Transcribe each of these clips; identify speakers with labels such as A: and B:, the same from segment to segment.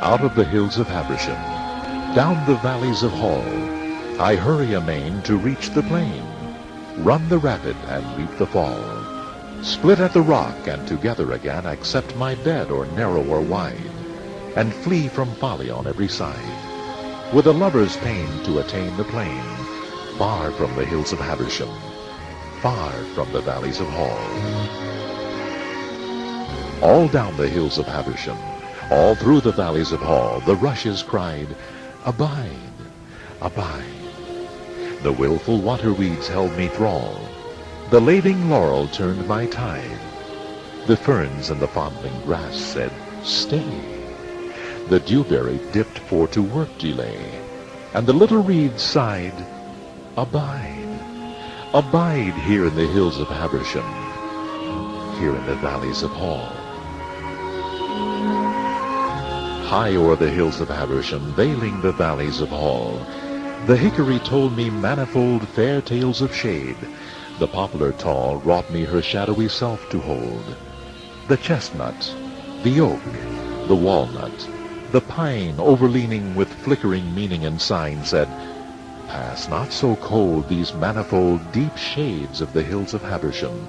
A: Out of the hills of Habersham, down the valleys of Hall, I hurry amain to reach the plain, run the rapid and leap the fall, split at the rock and together again accept my bed or narrow or wide, and flee from folly on every side, with a lover's pain to attain the plain, far from the hills of Habersham, far from the valleys of Hall. All down the hills of Habersham, all through the valleys of Hall, the rushes cried, "Abide, abide." The willful water-weeds held me thrall. The laving laurel turned my tide. The ferns and the fondling grass said, "Stay." The dewberry dipped for to work delay, and the little reed sighed, "Abide, abide here in the hills of Habersham, here in the valleys of Hall." High o'er the hills of Habersham, veiling the valleys of Hall, the hickory told me manifold fair tales of shade. The poplar tall wrought me her shadowy self to hold. The chestnut, the oak, the walnut, the pine overleaning with flickering meaning and sign said, "Pass not so cold these manifold deep shades of the hills of Habersham,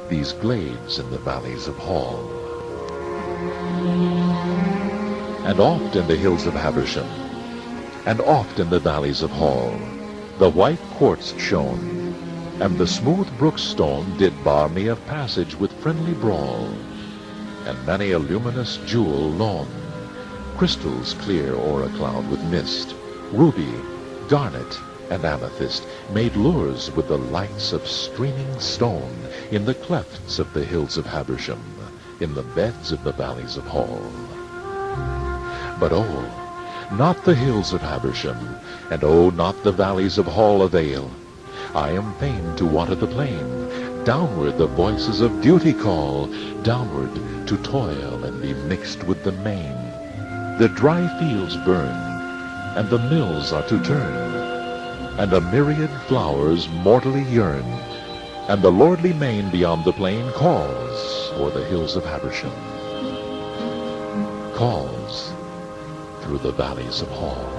A: these glades in the valleys of Hall." And oft in the hills of Habersham, and oft in the valleys of Hall, the white quartz shone, and the smooth brook stone did bar me of passage with friendly brawl, and many a luminous jewel lone, crystals clear o'er a cloud with mist, ruby, garnet, and amethyst, made lures with the lights of streaming stone in the clefts of the hills of Habersham, in the beds of the valleys of Hall. But oh, not the hills of Habersham, and oh, not the valleys of Hall avail. I am fain to water the plain. Downward the voices of duty call, downward to toil and be mixed with the main. The dry fields burn, and the mills are to turn, and a myriad flowers mortally yearn, and the lordly main beyond the plain calls o'er the hills of Habersham, calls through the valleys of Hall.